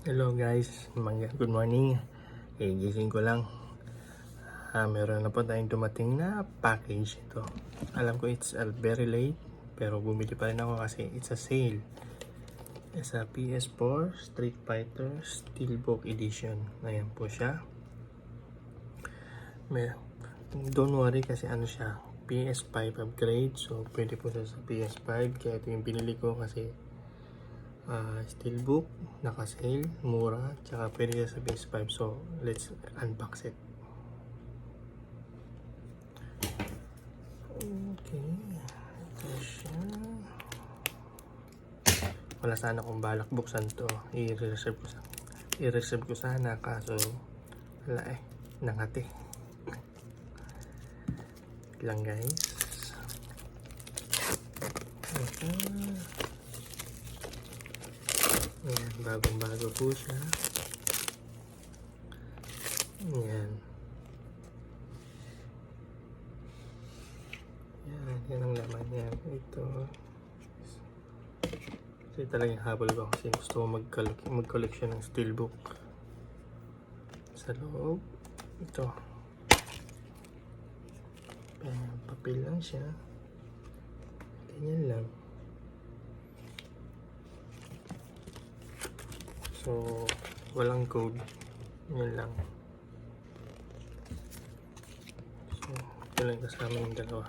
Hello guys, good morning. Gising ko lang. Meron na po tayong dumating na package ito. Alam ko it's very late, pero bumili pa rin ako kasi it's a sale. It's a PS4 Street Fighter Steelbook Edition. Ayan po siya. Don't worry kasi ano siya, PS5 upgrade. So pwede po siya sa PS5. Kaya ito yung binili ko kasi steelbook, naka-sale, mura, tsaka pwede sa PS5. So, let's unbox it. Okay, ito siya. Wala sana akong balak buksan to. I-reserve ko sana, kaso wala nangati. Lang guys. Ayan, bagong-bago po siya. Ayan. Yan ang laman niya. Ito talagang habol ko kasi gusto ko mag-collection ng steelbook. Sa loob, ito. Papel lang siya. Ganyan lang. So, walang code. Yan lang. So, ito lang kasama yung dalawa.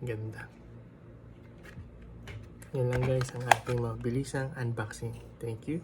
Ganda. Yan lang guys ang ating mabilisang unboxing. Thank you.